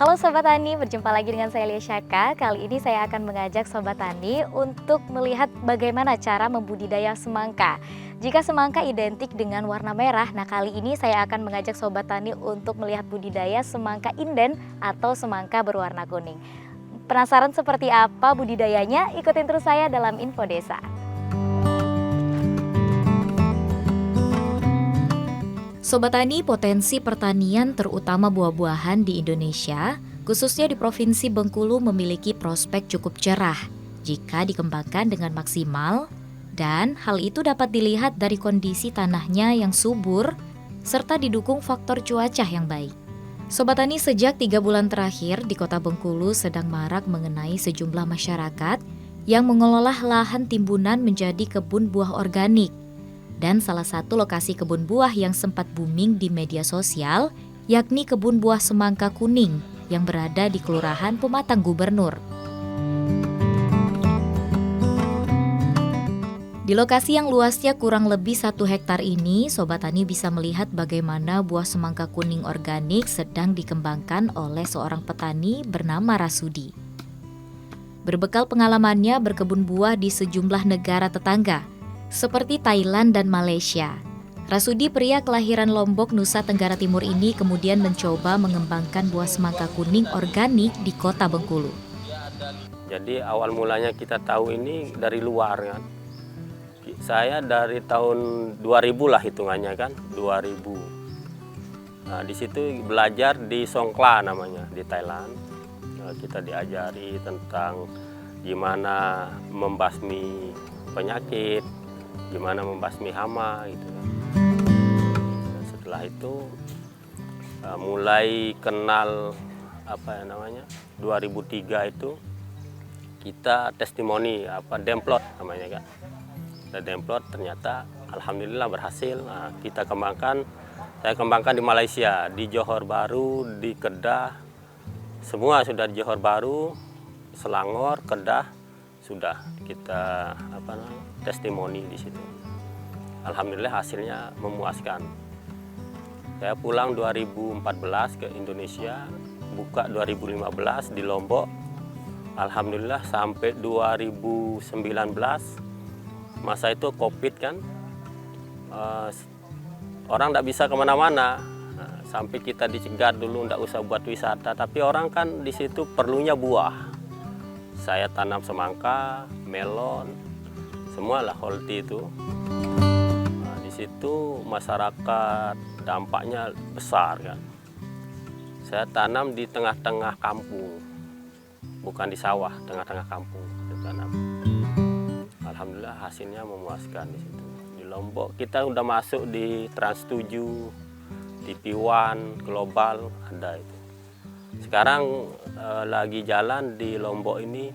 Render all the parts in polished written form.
Halo Sobat Tani, berjumpa lagi dengan saya Lia Syaka. Kali ini saya akan mengajak Sobat Tani untuk melihat bagaimana cara membudidaya semangka. Jika semangka identik dengan warna merah, nah kali ini saya akan mengajak Sobat Tani untuk melihat budidaya semangka inden atau semangka berwarna kuning. Penasaran seperti apa budidayanya? Ikutin terus saya dalam Info Desa. Sobat Tani, potensi pertanian terutama buah-buahan di Indonesia, khususnya di Provinsi Bengkulu memiliki prospek cukup cerah jika dikembangkan dengan maksimal, dan hal itu dapat dilihat dari kondisi tanahnya yang subur serta didukung faktor cuaca yang baik. Sobat Tani, sejak 3 bulan terakhir di Kota Bengkulu sedang marak mengenai sejumlah masyarakat yang mengelola lahan timbunan menjadi kebun buah organik. Dan salah satu lokasi kebun buah yang sempat booming di media sosial, yakni kebun buah semangka kuning yang berada di Kelurahan Pematang Gubernur. Di lokasi yang luasnya kurang lebih 1 hektar ini, Sobat Tani bisa melihat bagaimana buah semangka kuning organik sedang dikembangkan oleh seorang petani bernama Rasudi. Berbekal pengalamannya berkebun buah di sejumlah negara tetangga, seperti Thailand dan Malaysia, Rasudi, pria kelahiran Lombok, Nusa Tenggara Timur ini kemudian mencoba mengembangkan buah semangka kuning organik di Kota Bengkulu. Jadi awal mulanya kita tahu ini dari luar kan. Saya dari tahun 2000 lah hitungannya kan, 2000. Nah, di situ belajar di Songkhla namanya, di Thailand. Nah, kita diajari tentang gimana membasmi penyakit, gimana membasmi hama gitu. Nah, setelah itu mulai kenal 2003 itu kita testimoni demplot namanya kan. Kita demplot ternyata alhamdulillah berhasil. Nah, saya kembangkan di Malaysia, di Johor Bahru, di Kedah. Semua sudah di Johor Bahru, Selangor, Kedah sudah kita testimoni di situ. Alhamdulillah hasilnya memuaskan. Saya pulang 2014 ke Indonesia, buka 2015 di Lombok. Alhamdulillah sampai 2019, masa itu COVID kan, orang tidak bisa kemana-mana. Nah, sampai kita dicegat dulu tidak usah buat wisata, tapi orang kan di situ perlunya buah. Saya tanam semangka, melon, semualah holti itu. Nah, di situ masyarakat dampaknya besar kan. Saya tanam di tengah-tengah kampung, bukan di sawah, tengah-tengah kampung saya tanam. Alhamdulillah hasilnya memuaskan di situ. Di Lombok kita udah masuk di Trans 7, TV One, Global ada itu. Sekarang lagi jalan di Lombok ini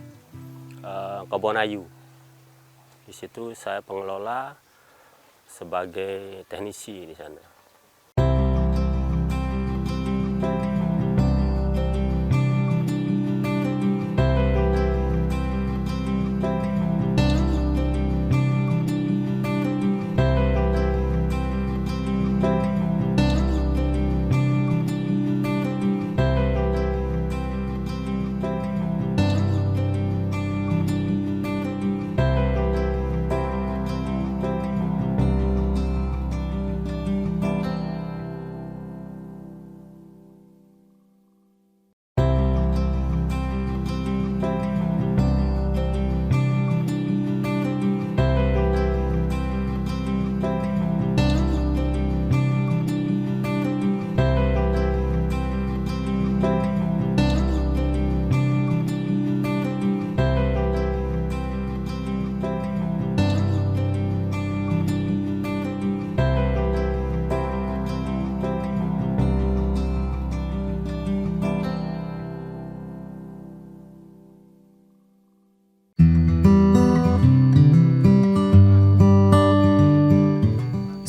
Kebonayu. Di situ saya pengelola sebagai teknisi di sana.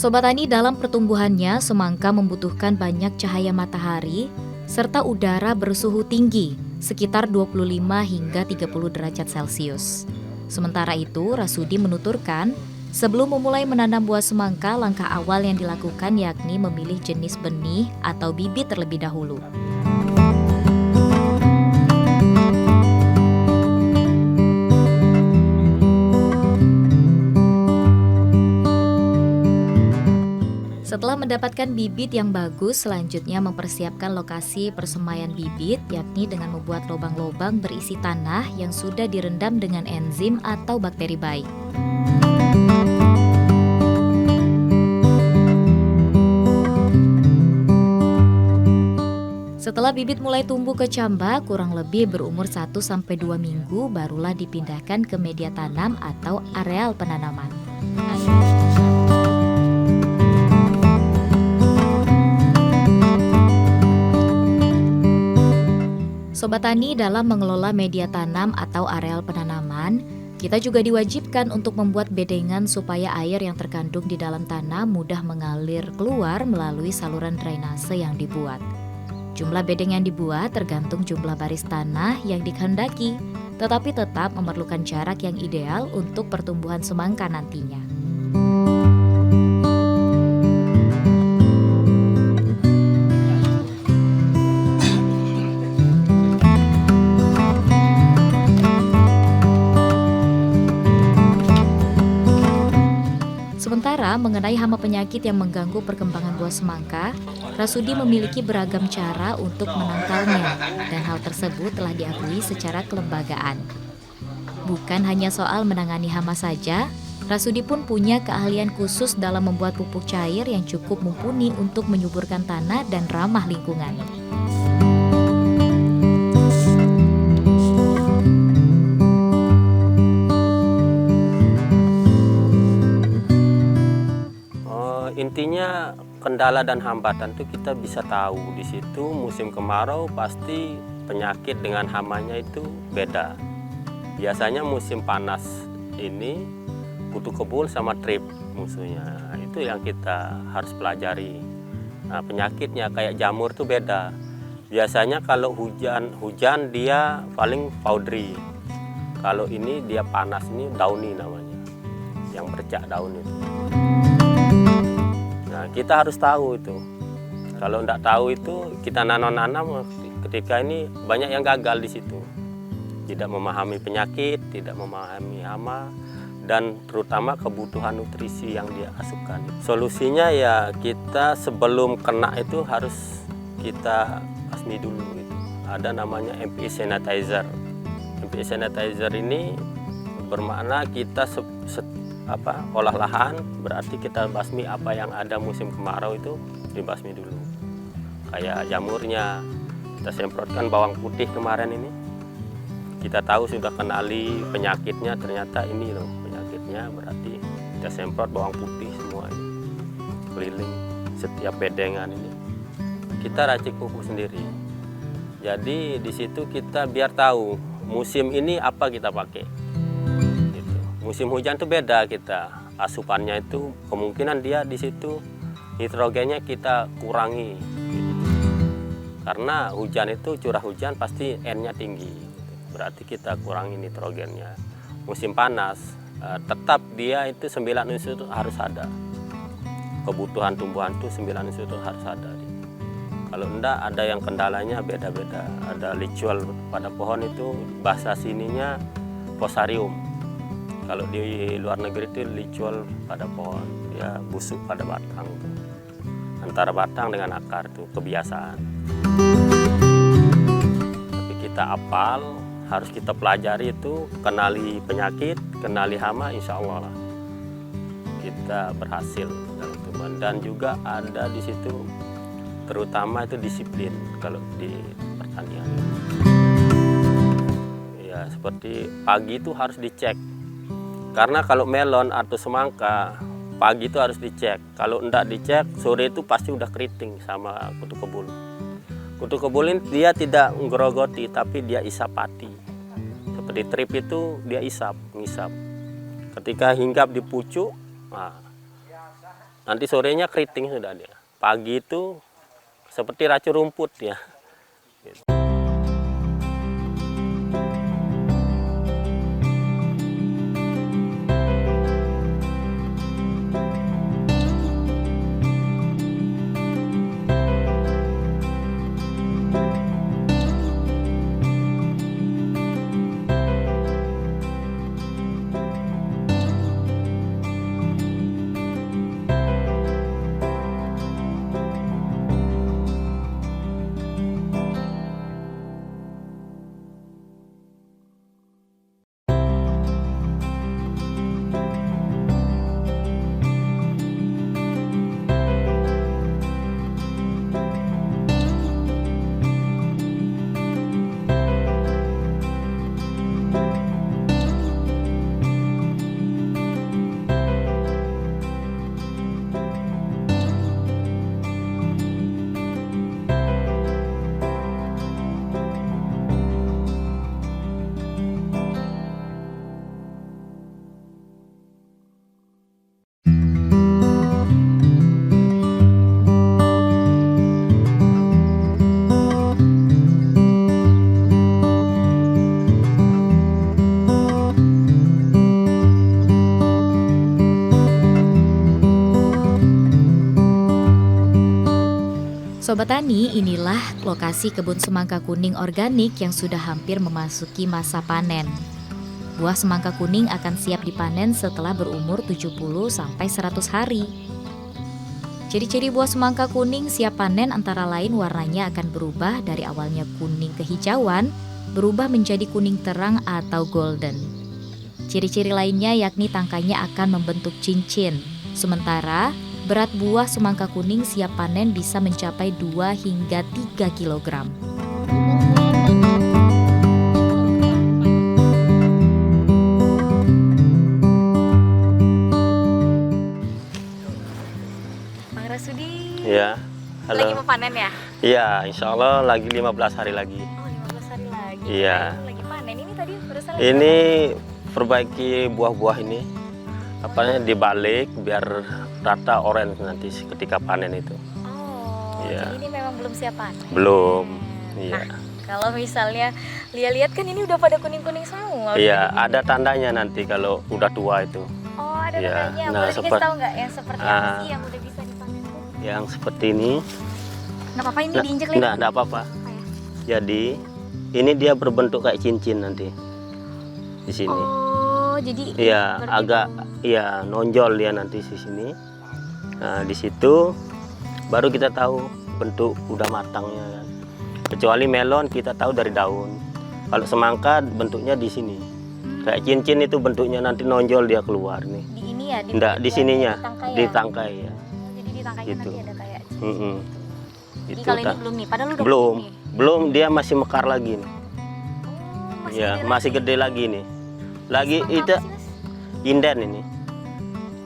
Sobat Tani, dalam pertumbuhannya, semangka membutuhkan banyak cahaya matahari serta udara bersuhu tinggi, sekitar 25 hingga 30 derajat Celcius. Sementara itu, Rasudi menuturkan, sebelum memulai menanam buah semangka, langkah awal yang dilakukan yakni memilih jenis benih atau bibit terlebih dahulu. Setelah mendapatkan bibit yang bagus, selanjutnya mempersiapkan lokasi persemaian bibit, yakni dengan membuat lubang-lubang berisi tanah yang sudah direndam dengan enzim atau bakteri baik. Setelah bibit mulai tumbuh ke cambak, kurang lebih berumur 1-2 minggu, barulah dipindahkan ke media tanam atau areal penanaman. Sobat Tani, dalam mengelola media tanam atau areal penanaman, kita juga diwajibkan untuk membuat bedengan supaya air yang terkandung di dalam tanah mudah mengalir keluar melalui saluran drainase yang dibuat. Jumlah bedeng yang dibuat tergantung jumlah baris tanah yang dikehendaki, tetapi tetap memerlukan jarak yang ideal untuk pertumbuhan semangka nantinya. Sementara mengenai hama penyakit yang mengganggu perkembangan buah semangka, Rasudi memiliki beragam cara untuk menangkalnya, dan hal tersebut telah diakui secara kelembagaan. Bukan hanya soal menangani hama saja, Rasudi pun punya keahlian khusus dalam membuat pupuk cair yang cukup mumpuni untuk menyuburkan tanah dan ramah lingkungan. Intinya kendala dan hambatan itu kita bisa tahu di situ. Musim kemarau pasti penyakit dengan hamanya itu beda. Biasanya musim panas ini kutu kebul sama trip musuhnya. Itu yang kita harus pelajari. Nah, penyakitnya kayak jamur itu beda. Biasanya kalau hujan dia paling powdery. Kalau ini dia panas, ini downy namanya, yang bercak daun itu. Nah, kita harus tahu itu. Kalau tidak tahu itu, kita nanam ketika ini banyak yang gagal di situ. Tidak memahami penyakit, tidak memahami hama, dan terutama kebutuhan nutrisi yang dia asukan. Solusinya ya kita sebelum kena itu harus kita basmi dulu gitu. Ada namanya MPE sanitizer. MPE sanitizer ini bermakna kita olah lahan, berarti kita basmi apa yang ada musim kemarau itu dibasmi dulu. Kayak jamurnya, kita semprotkan bawang putih kemarin ini. Kita tahu sudah kenali penyakitnya, ternyata ini loh penyakitnya, berarti kita semprot bawang putih semua ini. Keliling setiap bedengan ini. Kita racik pupuk sendiri. Jadi di situ kita biar tahu musim ini apa kita pakai. Musim hujan itu beda, kita asupannya itu kemungkinan dia di situ nitrogennya kita kurangi gitu. Karena hujan itu curah hujan pasti N-nya tinggi gitu. Berarti kita kurangi nitrogennya. Musim panas tetap dia itu 9 unsur itu harus ada. Kebutuhan tumbuhan itu 9 unsur itu harus ada. Kalau enggak, ada yang kendalanya beda-beda. Ada licual pada pohon itu bahasa sininya fusarium. Kalau di luar negeri itu licual pada pohon, ya busuk pada batang. Antara batang dengan akar itu kebiasaan. Tapi kita apal, harus kita pelajari itu, kenali penyakit, kenali hama, insya Allah lah kita berhasil dalam tumbuhan. Dan juga ada di situ, terutama itu disiplin kalau di pertanian. Ya seperti pagi itu harus dicek. Karena kalau melon atau semangka, pagi itu harus dicek. Kalau enggak dicek, sore itu pasti udah keriting sama kutu kebul. Kutu kebul ini dia tidak ngerogoti, tapi dia isapati. Seperti trip itu dia ngisap. Ketika hinggap di pucuk, nah, nanti sorenya keriting sudah dia. Pagi itu seperti racun rumput ya. Gitu. Sobat Tani, inilah lokasi kebun semangka kuning organik yang sudah hampir memasuki masa panen. Buah semangka kuning akan siap dipanen setelah berumur 70-100 hari. Ciri-ciri buah semangka kuning siap panen antara lain warnanya akan berubah dari awalnya kuning kehijauan, berubah menjadi kuning terang atau golden. Ciri-ciri lainnya yakni tangkainya akan membentuk cincin, sementara berat buah semangka kuning siap panen bisa mencapai 2 hingga 3 kilogram. Bang Rasudi, Ya, halo. lagi mau panen ya? Iya, insya Allah lagi 15 hari lagi. Oh, 15 hari lagi. Iya. Lagi panen. Ini tadi barusan lagi Ini perbaiki buah-buah ini, apanya dibalik biar rata orange nanti ketika panen itu. Oh, Iya. jadi ini memang belum siap panen. Belum. Iya. Nah, kalau misalnya lihat-lihat kan ini udah pada kuning-kuning semua. Iya, udah ada tandanya nanti kalau udah tua itu. Oh, ada Iya. tandanya. Nah, Boleh dikasih tahu nggak yang seperti apa sih yang udah bisa dipanen tuh? Yang seperti ini. Nggak apa-apa ini diinjek lagi. Enggak apa-apa. Apa ya? Jadi, ini dia berbentuk kayak cincin nanti. Di sini. Oh, jadi Iya, berarti agak iya nonjol dia nanti di sini. Nah, di situ baru kita tahu bentuk udah matangnya kan. Kecuali melon kita tahu dari daun. Kalau semangka bentuknya di sini. Kayak cincin itu bentuknya nanti nonjol dia keluar nih. di ini ya, di Enggak, di bagian sininya, tangkai di ya? tangkai ya. Jadi di tangkainya Gitu. nanti ada kayak cincin. Mm-mm. Jadi Itu kalau ini tak. belum nih, padahal udah Belum, kuning nih. belum dia masih mekar lagi nih. Oh, Ya, gede masih lagi. gede lagi nih. Lagi Semangka itu apa sih, Mas? inden ini.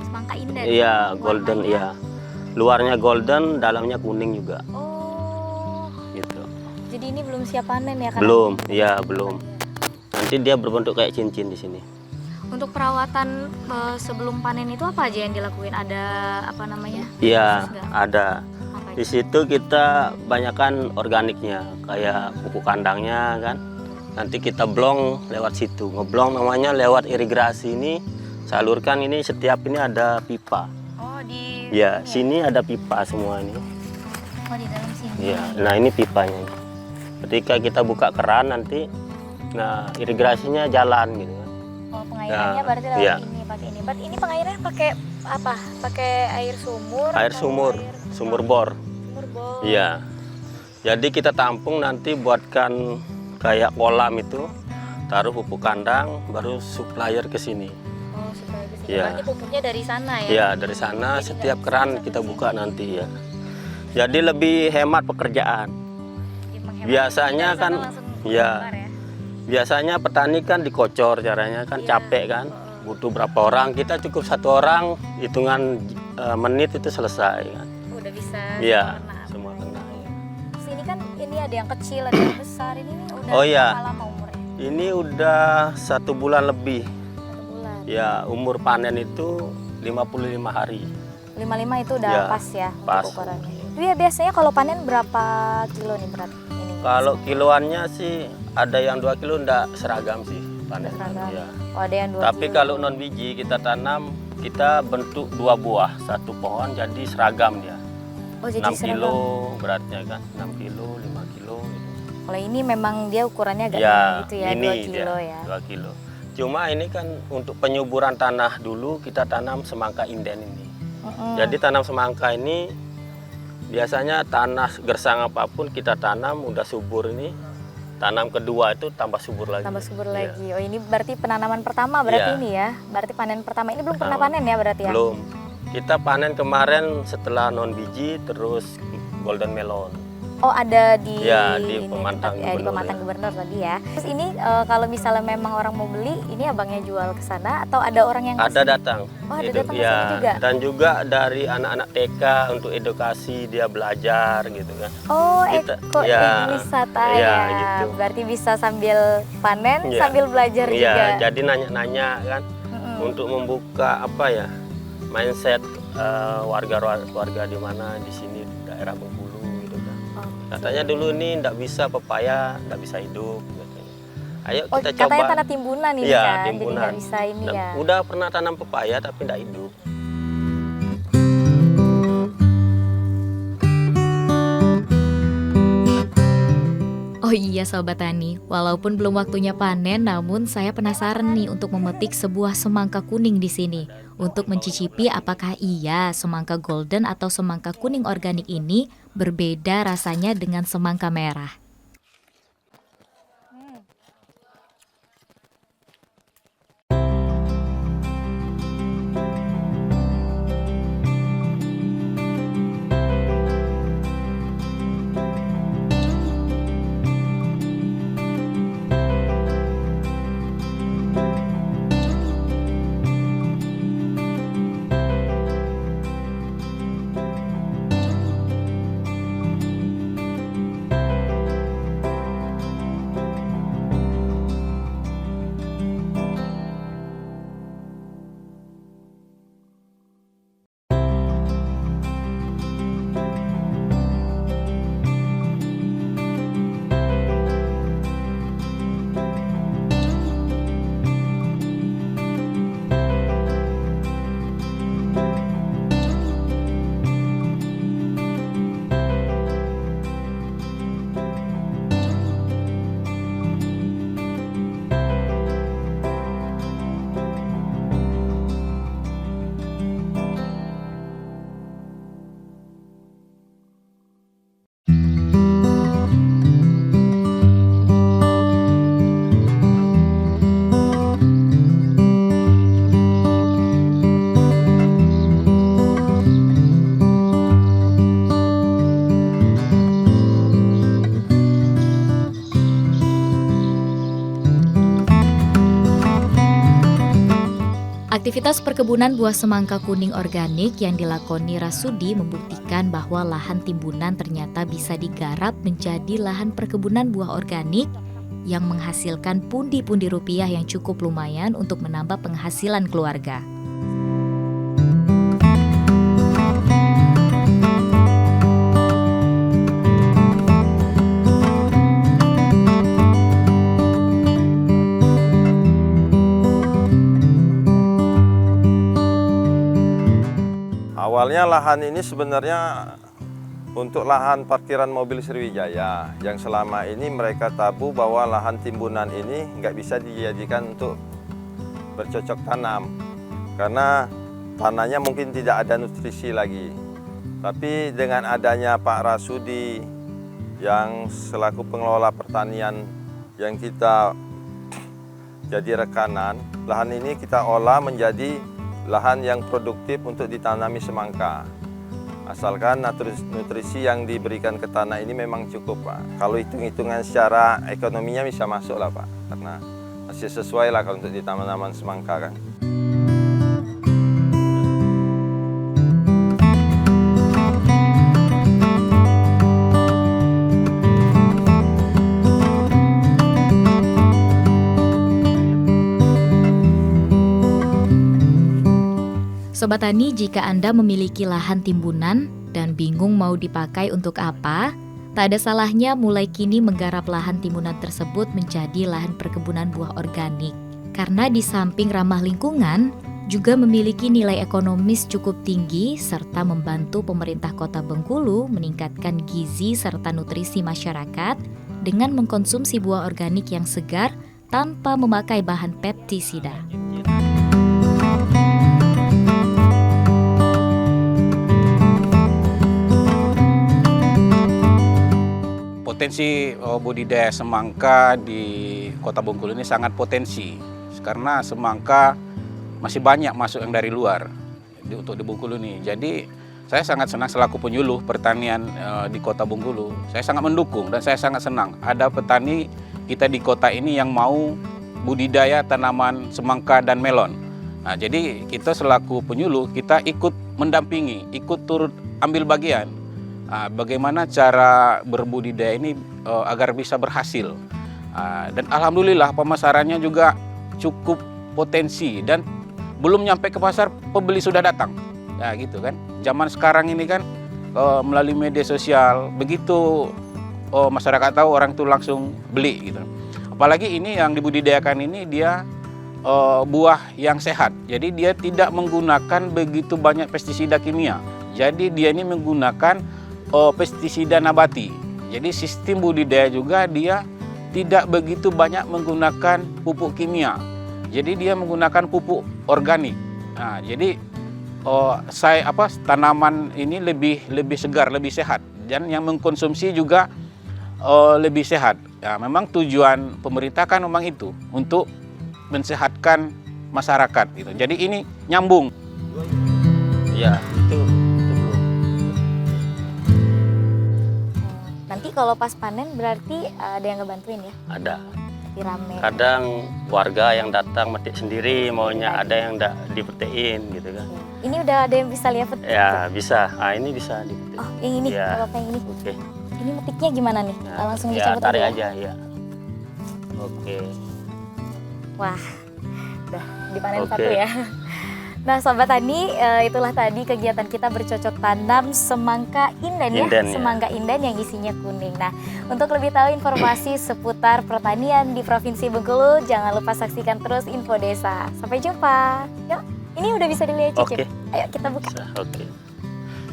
Semangka inden. Iya, golden Warnanya- ya. Luarnya golden, dalamnya kuning juga. Oh, Gitu. jadi ini belum siap panen ya? Belum, ya belum. Nanti dia berbentuk kayak cincin di sini. Untuk perawatan sebelum panen itu apa aja yang dilakuin? Ada apa namanya? Iya, Khusus nggak? ada. Apa Di itu? situ kita banyakkan organiknya, kayak pupuk kandangnya kan. Nanti kita blong lewat situ. Ngeblong namanya lewat irigasi ini. Salurkan ini setiap ini ada pipa. Oh, di Ya, ini sini ada pipa semua ini. Oh, di dalam sini. Iya, nah ini pipanya. Ketika kita buka keran nanti, nah irigasinya jalan gitu kan. Oh, pengairannya Ya, berarti lewat iya. ini, pakai ini. Berarti ini pengairannya pakai apa? Pakai air sumur? Air atau sumur, sumur bor. Sumur bor. Iya. Jadi kita tampung nanti buatkan kayak kolam itu, taruh pupuk kandang, baru supplier ke sini. Oh, supaya bisa. Iya. Berarti pupuknya dari sana ya? Ya dari sana Jadi setiap nggak keran sampai kita sini. buka nanti ya. Jadi lebih hemat pekerjaan. Jadi menghemat. Biasanya Dari sana kan, langsung iya. keluar ya? Biasanya petani kan dikocor caranya kan Iya. capek kan. Butuh berapa orang? Kita cukup 1 orang, hitungan menit itu selesai kan. Udah bisa. Iya, semua semua kena. kena. Ya. Terus ini kan ini ada yang kecil, ada yang besar. Ini nih udah Oh, iya. berapa lama umurnya? Ini udah 1 bulan lebih. 1 bulan. Ya umur panen itu 55 hari. 55 itu udah Ya, pas ya pas. untuk ukurannya. Itu ya biasanya kalau panen berapa kilo nih berat ini? Kalau kiloannya sih ada yang 2 kilo enggak seragam sih panen. Seragam. Ya. Oh, ada yang 2 Tapi kilo. kalau non biji kita tanam, kita bentuk 2 buah satu pohon jadi seragam dia. Oh, jadi 6 seragam. kilo beratnya kan, 6 kilo, 5 kilo gitu. Kalau ini memang dia ukurannya agak Ya, gitu ya, ini 2 kilo dia, ya. 2 kilo. Cuma ini kan untuk penyuburan tanah dulu kita tanam semangka inden ini. Mm-mm. Jadi tanam semangka ini biasanya tanah gersang apapun kita tanam udah subur ini, tanam kedua itu tambah subur lagi. Tambah subur Iya. lagi. Oh, ini berarti penanaman pertama berarti Iya. ini ya. Berarti panen pertama. Ini belum pernah Pertama. panen ya berarti ya? Belum. Kita panen kemarin setelah non biji terus golden melon. Oh, ada di Ya, di ini Pemantang tempat, di Gubernur, Pemantang ya. Gubernur tadi ya. Terus ini kalau misalnya memang orang mau beli, ini abangnya jual ke sana atau ada orang yang Ada kesini? datang. Oh, ada Itu, datang ke ya. sini juga. Dan juga dari anak-anak TK untuk edukasi dia belajar gitu kan. Oh, Kita- ekowisata ya, ya. gitu. Berarti bisa sambil panen, Iya. sambil belajar Iya, juga. jadi nanya-nanya kan Mm-mm. untuk membuka apa ya mindset warga di mana di sini daerah Bengkulu gitu kan. Oh, Katanya dulu ini ndak bisa pepaya, ndak bisa hidup katanya. Ayo Oh, kita katanya coba. tanah timbunan ini Iya, kan, jadi timbunan. nggak bisa ini Dan ya. udah pernah tanam pepaya tapi ndak hidup. iya Sobat Tani, walaupun belum waktunya panen, namun saya penasaran nih untuk memetik sebuah semangka kuning di sini. Untuk mencicipi apakah iya semangka golden atau semangka kuning organik ini berbeda rasanya dengan semangka merah. Aktivitas perkebunan buah semangka kuning organik yang dilakoni Rasudi membuktikan bahwa lahan timbunan ternyata bisa digarap menjadi lahan perkebunan buah organik yang menghasilkan pundi-pundi rupiah yang cukup lumayan untuk menambah penghasilan keluarga. Awalnya lahan ini sebenarnya untuk lahan parkiran mobil Sriwijaya yang selama ini mereka tabu bahwa lahan timbunan ini nggak bisa dijadikan untuk bercocok tanam karena tanahnya mungkin tidak ada nutrisi lagi. Tapi dengan adanya Pak Rasudi yang selaku pengelola pertanian yang kita jadi rekanan, lahan ini kita olah menjadi lahan yang produktif untuk ditanami semangka. Asalkan nutrisi yang diberikan ke tanah ini memang cukup, Pak. Kalau hitung-hitungan secara ekonominya bisa masuk lah, Pak. Karena masih sesuai lah kalau untuk ditanaman semangka kan. Sobat Tani, jika Anda memiliki lahan timbunan dan bingung mau dipakai untuk apa, tak ada salahnya mulai kini menggarap lahan timbunan tersebut menjadi lahan perkebunan buah organik. Karena di samping ramah lingkungan, juga memiliki nilai ekonomis cukup tinggi serta membantu pemerintah Kota Bengkulu meningkatkan gizi serta nutrisi masyarakat dengan mengkonsumsi buah organik yang segar tanpa memakai bahan pestisida. Potensi budidaya semangka di Kota Bengkulu ini sangat potensi karena semangka masih banyak masuk yang dari luar untuk di Bengkulu ini. Jadi saya sangat senang selaku penyuluh pertanian di Kota Bengkulu. Saya sangat mendukung dan saya sangat senang ada petani kita di kota ini yang mau budidaya tanaman semangka dan melon. Nah, jadi kita selaku penyuluh kita ikut mendampingi, ikut turut ambil bagian. Bagaimana cara berbudidaya ini agar bisa berhasil. Dan alhamdulillah pemasarannya juga cukup potensi dan belum nyampe ke pasar pembeli sudah datang. Ya gitu kan. Zaman sekarang ini kan melalui media sosial begitu masyarakat tahu orang itu langsung beli gitu. Apalagi ini yang dibudidayakan ini dia buah yang sehat. Jadi dia tidak menggunakan begitu banyak pestisida kimia. Jadi dia ini menggunakan pestisida nabati. Jadi sistem budidaya juga dia tidak begitu banyak menggunakan pupuk kimia. Jadi dia menggunakan pupuk organik. Nah, jadi tanaman ini lebih segar, lebih sehat, dan yang mengkonsumsi juga lebih sehat. Ya, memang tujuan pemerintah kan memang itu untuk mensehatkan masyarakat gitu. Jadi ini nyambung. Ya, itu. Nanti kalau pas panen berarti ada yang ngebantuin ya? Ada. Di rame. Kadang warga yang datang metik sendiri, maunya ada yang dipetekin gitu kan. Ini udah ada yang bisa lihat petik? Ya bisa, ini bisa dipetik. Oh yang ini, Ya. kalau yang ini. Oke. Ini metiknya gimana nih? Nah, Langsung ya, dicabut tarik ya? aja ya. Oke. Wah, udah dipanen Oke. satu ya. Nah Sobat Tani, itulah tadi kegiatan kita bercocok tanam semangka inden ya, Inden, ya. semangka inden yang isinya kuning. Nah untuk lebih tahu informasi seputar pertanian di Provinsi Bengkulu, jangan lupa saksikan terus Info Desa. Sampai jumpa. Yuk, ini udah bisa dilihat cicip. Oke. Ayo kita buka. Oke.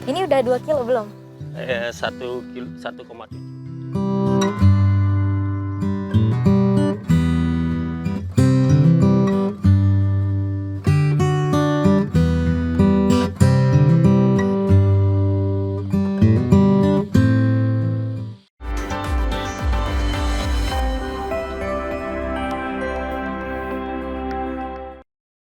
Ini udah 2 kilo belum? 1,7 kilo.